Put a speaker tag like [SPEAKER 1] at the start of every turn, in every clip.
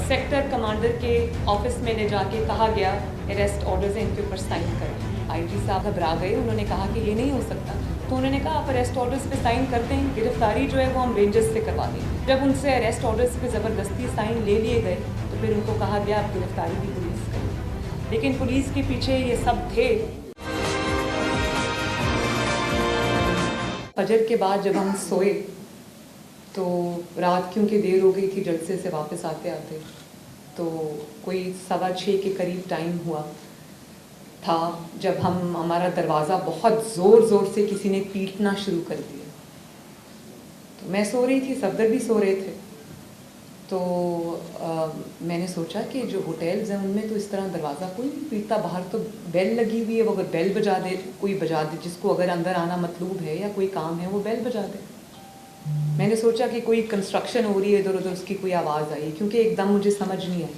[SPEAKER 1] Sector commander के office में ले जाके कहा गया अरेस्ट ऑर्डर्स हैं, इनके ऊपर साइन करें। आईजी साहब घबरा गए, उन्होंने कहा कि ये नहीं हो सकता। तो उन्होंने कहा आप अरेस्ट ऑर्डर्स पे साइन करते हैं, गिरफ्तारी जो है वो हम रेंजर्स से करवा देंगे। जब उनसे अरेस्ट ऑर्डर्स पे ज़बरदस्ती साइन ले लिए गए तो फिर उनको कहा गया आप गिरफ्तारी भी पुलिस करें। लेकिन पुलिस के पीछे ये सब थे। फजर के बाद जब हम सोए तो रात क्योंकि देर हो गई थी जलसे से वापस आते आते, तो कोई 6:15 के करीब टाइम हुआ था जब हमारा दरवाज़ा बहुत ज़ोर से किसी ने पीटना शुरू कर दिया। तो मैं सो रही थी, सफदर भी सो रहे थे। तो मैंने सोचा कि जो होटल्स हैं उनमें तो इस तरह दरवाज़ा कोई नहीं पीटता, बाहर तो बेल लगी हुई है, वो अगर बेल बजा दे, कोई बजा दे, जिसको अगर अंदर आना मतलूब है या कोई काम है वो बेल बजा दे। मैंने सोचा कि कोई कंस्ट्रक्शन हो रही है इधर उधर, उसकी कोई आवाज़ आई, क्योंकि एकदम मुझे समझ नहीं आई।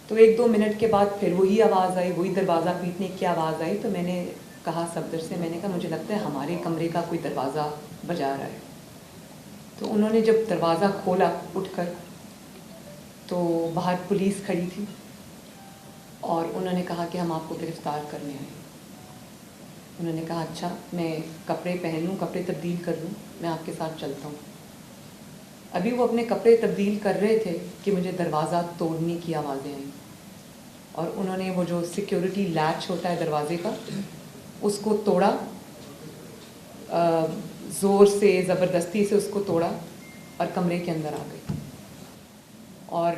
[SPEAKER 1] तो 1-2 मिनट के बाद फिर वही आवाज़ आई, वही दरवाज़ा पीटने की आवाज़ आई। तो मैंने कहा सफदर से, मैंने कहा मुझे लगता है हमारे कमरे का कोई दरवाज़ा बजा रहा है। तो उन्होंने जब दरवाज़ा खोला उठकर तो बाहर पुलिस खड़ी थी और उन्होंने कहा कि हम आपको गिरफ़्तार करने आए। उन्होंने कहा अच्छा मैं कपड़े पहन लूँ, कपड़े तब्दील कर लूँ, मैं आपके साथ चलता हूँ। अभी वो अपने कपड़े तब्दील कर रहे थे कि मुझे दरवाज़ा तोड़ने की आवाज़ें आई और उन्होंने वो जो सिक्योरिटी लैच होता है दरवाज़े का उसको तोड़ा, ज़ोर से ज़बरदस्ती से उसको तोड़ा और कमरे के अंदर आ गई। और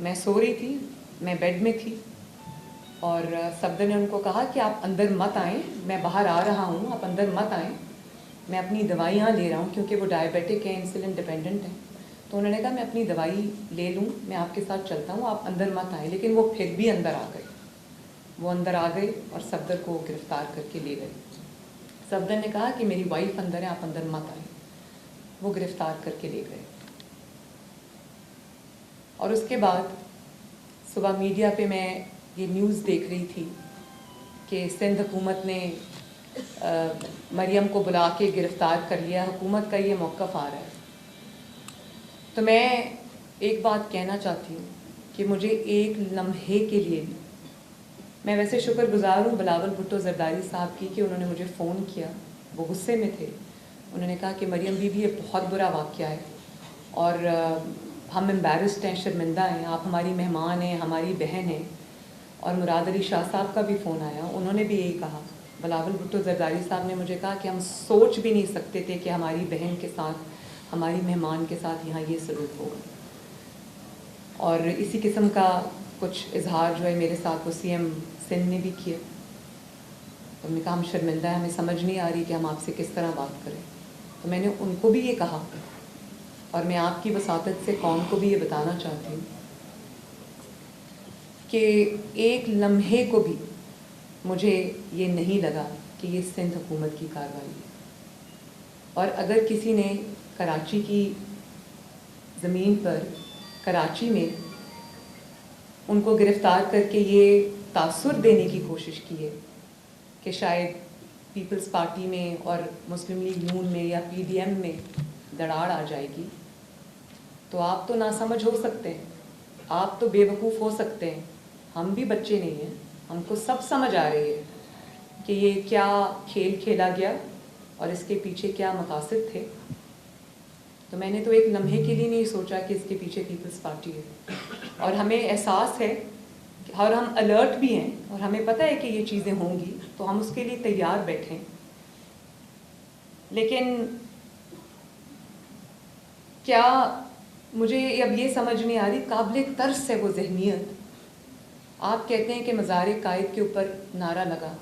[SPEAKER 1] मैं सो रही थी, मैं बेड में थी और सफदर ने उनको कहा कि आप अंदर मत आएं, मैं बाहर आ रहा हूँ, आप अंदर मत आएं, मैं अपनी दवाइयाँ ले रहा हूँ, क्योंकि वो डायबिटिक है, इंसुलिन डिपेंडेंट है। तो उन्होंने कहा मैं अपनी दवाई ले लूँ, मैं आपके साथ चलता हूँ, आप अंदर मत आएं। लेकिन वो फिर भी अंदर आ गए, वो अंदर आ गए और सफदर को गिरफ़्तार करके ले गए। सफदर ने कहा कि मेरी वाइफ अंदर है, आप अंदर मत आएं। वो गिरफ़्तार करके ले गए। और उसके बाद सुबह मीडिया पे मैं ये न्यूज़ देख रही थी कि सिंध हुकूमत ने मरियम को बुला के गिरफ़्तार कर लिया, हुकूमत का ये मौक़िफ़ आ रहा है। तो मैं एक बात कहना चाहती हूँ कि मुझे एक लम्हे के लिए भी, मैं वैसे शुक्रगुज़ार हूँ बिलावल भुट्टो ज़रदारी साहब की कि उन्होंने मुझे फ़ोन किया, वो गुस्से में थे। उन्होंने कहा कि मरियम बीबी ये बहुत बुरा वाक़या है और हम एम्बैरस्ड हैं, शर्मिंदा हैं, आप हमारी मेहमान हैं, हमारी बहन हैं। और मुराद अली शाह साहब का भी फ़ोन आया, उन्होंने भी यही कहा। बिलावल भुट्टो ज़रदारी साहब ने मुझे कहा कि हम सोच भी नहीं सकते थे कि हमारी बहन के साथ, हमारी मेहमान के साथ यहाँ ये सलूक होगा। और इसी किस्म का कुछ इजहार जो है मेरे साथ वो CM सिंध ने भी किया। तो उन्होंने कहा हम शर्मिंदा हैं, हमें समझ नहीं आ रही कि हम आपसे किस तरह बात करें। तो मैंने उनको भी ये कहा और मैं आपकी वसातत से कौम को भी ये बताना चाहती हूँ कि एक लम्हे को भी मुझे ये नहीं लगा कि ये सिंध हुकूमत की कार्रवाई है। और अगर किसी ने कराची की ज़मीन पर, कराची में उनको गिरफ़्तार करके ये तासुर देने की कोशिश की है कि शायद पीपल्स पार्टी में और मुस्लिम लीग नून में या PDM में दरार आ जाएगी, तो आप तो नासमझ हो सकते हैं, आप तो बेवकूफ़ हो सकते हैं। हम भी बच्चे नहीं हैं, हमको सब समझ आ रही है कि ये क्या खेल खेला गया और इसके पीछे क्या मकासद थे। तो मैंने तो एक लम्हे के लिए नहीं सोचा कि इसके पीछे पीपल्स पार्टी है। और हमें एहसास है और हम अलर्ट भी हैं और हमें पता है कि ये चीज़ें होंगी, तो हम उसके लिए तैयार बैठे हैं। लेकिन क्या मुझे अब ये समझ नहीं आ रही, काबिल तर्स है वो ज़हनियत। आप कहते हैं कि मज़ार-ए-कायद के ऊपर नारा लगा,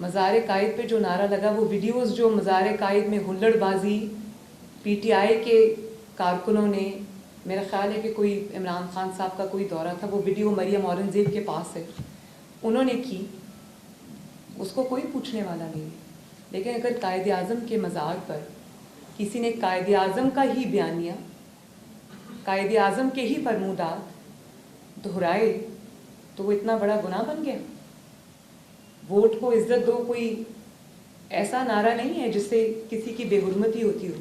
[SPEAKER 1] मज़ार-ए-कायद पे जो नारा लगा, वो वीडियोज़ जो मज़ार-ए-कायद में हुल्लड़बाजी PTI के कारकुनों ने, मेरा ख़्याल है कि कोई इमरान खान साहब का कोई दौरा था, वो वीडियो मरियम औरंगज़ेब के पास है, उन्होंने की, उसको कोई पूछने वाला नहीं है। लेकिन अगर कायद-ए-आज़म के मज़ार पर किसी ने कायद-ए-आज़म का ही बयानिया, कायद-ए-आज़म के ही फरमूदात दोहराए, तो वो इतना बड़ा गुनाह बन गया। वोट को इज्जत दो कोई ऐसा नारा नहीं है जिससे किसी की बेहुरमती होती हो।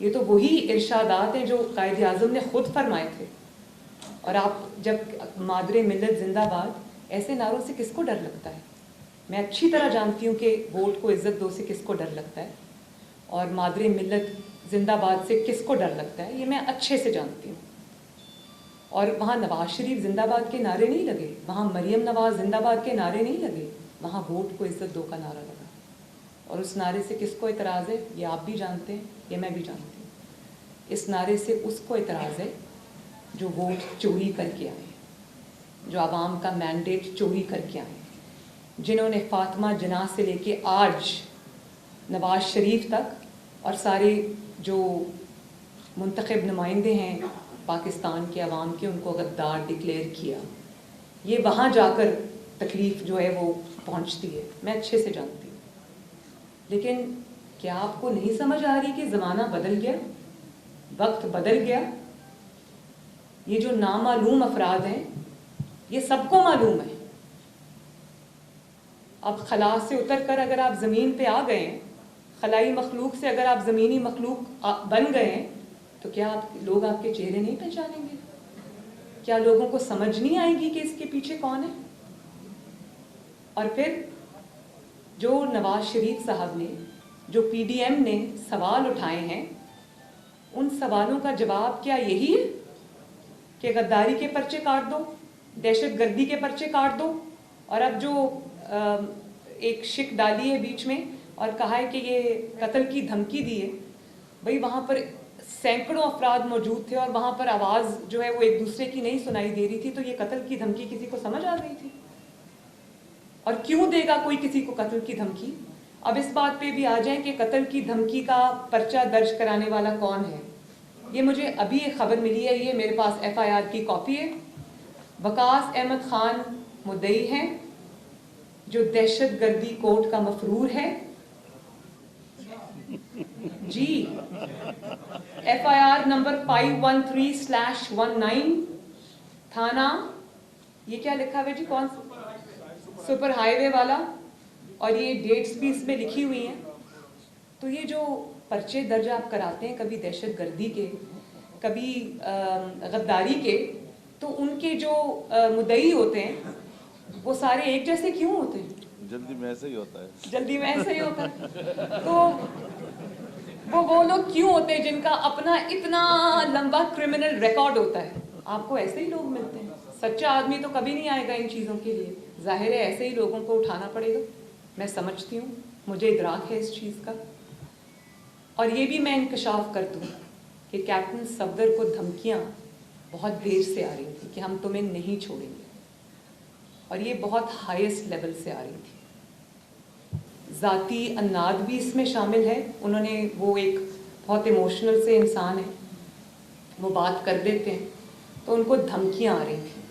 [SPEAKER 1] ये तो वही इरशादात हैं जो कायद-ए-आज़म ने खुद फरमाए थे اور آپ جب مادر ملت زندہ باد ایسے نعروں سے کس کو ڈر لگتا ہے؟ میں اچھی طرح جانتی ہوں کہ ووٹ کو عزت دو سے کس کو ڈر لگتا ہے اور مادر ملت زندہ باد سے کس کو ڈر لگتا ہے، یہ میں اچھے سے جانتی ہوں. اور وہاں نواز شریف زندہ باد کے نعرے نہیں لگے، وہاں مریم نواز زندہ باد کے نعرے نہیں لگے، وہاں ووٹ کو عزت دو کا نعرہ لگا. اور اس نعرے سے کس کو اعتراض ہے یہ آپ بھی جانتے ہیں، یہ میں بھی جانتی ہوں. اس نعرے سے اس کو اعتراض ہے جو ووٹ چوری کر کے آئے، جو عوام کا مینڈیٹ چوری کر کے آئے، جنہوں نے فاطمہ جناح سے لے کے آج نواز شریف تک اور سارے جو منتخب نمائندے ہیں پاکستان کے عوام کے، ان کو غدار ڈکلیئر کیا. یہ وہاں جا کر تکلیف جو ہے وہ پہنچتی ہے، میں اچھے سے جانتی ہوں. لیکن کیا آپ کو نہیں سمجھ آ رہی کہ زمانہ بدل گیا، وقت بدل گیا؟ یہ جو نامعلوم افراد ہیں یہ سب کو معلوم ہے. اب خلا سے اتر کر اگر آپ زمین پہ آ گئے ہیں، خلائی مخلوق سے اگر آپ زمینی مخلوق بن گئے ہیں، تو کیا لوگ آپ کے چہرے نہیں پہچانیں گے؟ کیا لوگوں کو سمجھ نہیں آئے گی کہ اس کے پیچھے کون ہے؟ اور پھر جو نواز شریف صاحب نے، جو پی ڈی ایم نے سوال اٹھائے ہیں، ان سوالوں کا جواب کیا یہی ہے کہ غداری کے پرچے کاٹ دو، دہشت گردی کے پرچے کاٹ دو؟ اور اب جو ایک شک ڈالی ہے بیچ میں اور کہا ہے کہ یہ قتل کی دھمکی دی ہے، بھئی وہاں پر سینکڑوں افراد موجود تھے اور وہاں پر آواز جو ہے وہ ایک دوسرے کی نہیں سنائی دے رہی تھی، تو یہ قتل کی دھمکی کسی کو سمجھ آ گئی تھی؟ اور کیوں دے گا کوئی کسی کو قتل کی دھمکی؟ اب اس بات پہ بھی آ جائیں کہ قتل کی دھمکی کا پرچہ درج کرانے والا کون ہے. یہ مجھے ابھی ایک خبر ملی ہے، یہ میرے پاس ایف آئی آر کی کاپی ہے. وقاص احمد خان مدعی ہیں جو دہشت گردی کوڈ کا مفرور ہے. جی، ایف آئی آر نمبر 513/19، تھانہ یہ کیا لکھا ہوئے جی، کون سپر ہائی وے والا، اور یہ ڈیٹس بھی اس میں لکھی ہوئی ہیں. تو یہ جو پرچے درج آپ کراتے ہیں کبھی دہشت گردی کے، کبھی غداری کے، تو ان کے جو مدعی ہوتے ہیں وہ سارے ایک جیسے کیوں ہوتے ہیں؟
[SPEAKER 2] جلدی میں ایسے ہی ہوتا ہے.
[SPEAKER 1] جلدی میں ایسے ہی ہوتا ہے. تو وہ لوگ کیوں ہوتے ہیں جن کا اپنا اتنا لمبا کرمنل ریکارڈ ہوتا ہے؟ آپ کو ایسے ہی لوگ ملتے ہیں. سچا آدمی تو کبھی نہیں آئے گا ان چیزوں کے لیے، ظاہر ہے ایسے ہی لوگوں کو اٹھانا پڑے گا. میں سمجھتی ہوں، مجھے ادراک ہے اس چیز کا. اور یہ بھی میں انکشاف کر دوں کہ کیپٹن صفدر کو دھمکیاں بہت دیر سے آ رہی تھیں کہ ہم تمہیں نہیں چھوڑیں گے، اور یہ بہت ہائیسٹ لیول سے آ رہی تھی. ذاتی اناد بھی اس میں شامل ہے. انہوں نے، وہ ایک بہت ایموشنل سے انسان ہیں، وہ بات کر دیتے ہیں تو ان کو دھمکیاں آ رہی تھیں.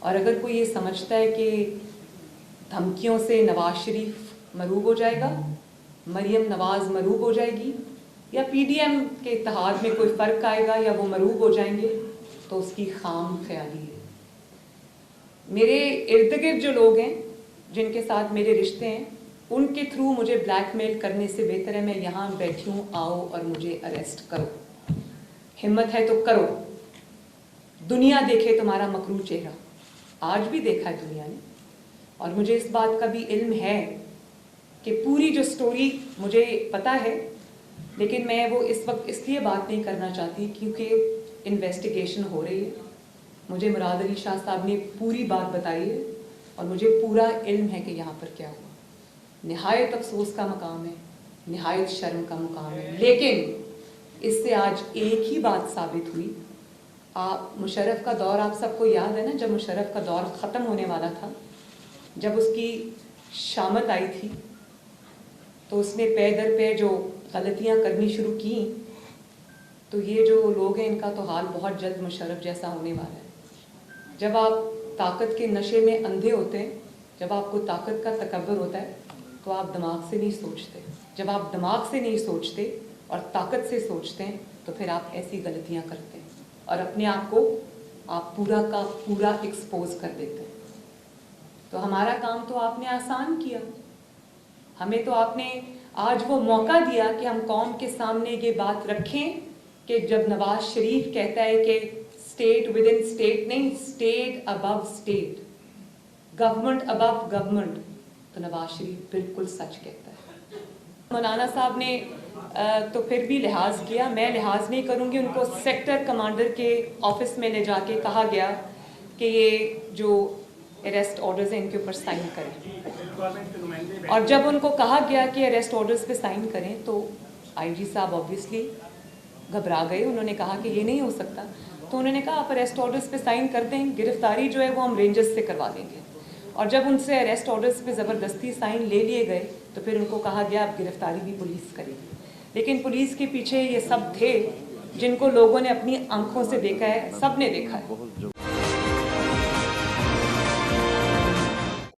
[SPEAKER 1] اور اگر کوئی یہ سمجھتا ہے کہ دھمکیوں سے نواز شریف مروب ہو جائے گا، مریم نواز مروب ہو جائے گی، یا پی ڈی ایم کے اتحاد میں کوئی فرق آئے گا یا وہ مروب ہو جائیں گے، تو اس کی خام خیالی ہے. میرے ارد گرد جو لوگ ہیں جن کے ساتھ میرے رشتے ہیں، ان کے تھرو مجھے بلیک میل کرنے سے بہتر ہے میں یہاں بیٹھی ہوں، آؤ اور مجھے اریسٹ کرو. ہمت ہے تو کرو. دنیا دیکھے تمہارا مکروہ چہرہ. آج بھی دیکھا ہے دنیا نے. اور مجھے اس بات کا بھی علم ہے کہ پوری جو سٹوری مجھے پتہ ہے، لیکن میں وہ اس وقت اس لیے بات نہیں کرنا چاہتی کیونکہ انویسٹیگیشن ہو رہی ہے. مجھے مراد علی شاہ صاحب نے پوری بات بتائی ہے اور مجھے پورا علم ہے کہ یہاں پر کیا ہوا. نہایت افسوس کا مقام ہے، نہایت شرم کا مقام ہے. لیکن اس سے آج ایک ہی بات ثابت ہوئی. مشرف کا دور آپ سب کو یاد ہے نا، جب مشرف کا دور ختم ہونے والا تھا، جب اس کی شامت آئی تھی، تو اس نے پے در پے جو غلطیاں کرنی شروع کیں. تو یہ جو لوگ ہیں ان کا تو حال بہت جلد مشرف جیسا ہونے والا ہے. جب آپ طاقت کے نشے میں اندھے ہوتے ہیں، جب آپ کو طاقت کا تکبر ہوتا ہے، تو آپ دماغ سے نہیں سوچتے. جب آپ دماغ سے نہیں سوچتے اور طاقت سے سوچتے ہیں تو پھر آپ ایسی غلطیاں کرتے ہیں اور اپنے آپ کو آپ پورا کا پورا ایکسپوز کر دیتے ہیں. تو ہمارا کام تو آپ نے آسان کیا. ہمیں تو آپ نے آج وہ موقع دیا کہ ہم قوم کے سامنے یہ بات رکھیں کہ جب نواز شریف کہتا ہے کہ स्टेट विद इन स्टेट नहीं, state above state, government above government, तो नवाज शरीफ बिल्कुल सच कहता है। मौलाना साहब ने तो फिर भी लिहाज किया, मैं लिहाज नहीं करूंगी। उनको सेक्टर कमांडर के ऑफिस में ले जाके कहा गया कि ये जो अरेस्ट ऑर्डर्स हैं इनके ऊपर साइन करें, और जब उनको कहा गया कि अरेस्ट ऑर्डर्स पे साइन करें तो आईजी साहब ऑब्वियसली घबरा गए। उन्होंने कहा कि ये नहीं हो सकता, तो उन्होंने कहा आप अरेस्ट ऑर्डर्स पे साइन कर दें, गिरफ्तारी जो है वो हम रेंजर्स से करवा देंगे। और जब उनसे अरेस्ट ऑर्डर्स पे ज़बरदस्ती साइन ले लिए गए तो फिर उनको कहा गया अब गिरफ्तारी भी पुलिस करेगी। लेकिन पुलिस के पीछे ये सब थे जिनको लोगों ने अपनी आंखों से देखा है, सब ने देखा है।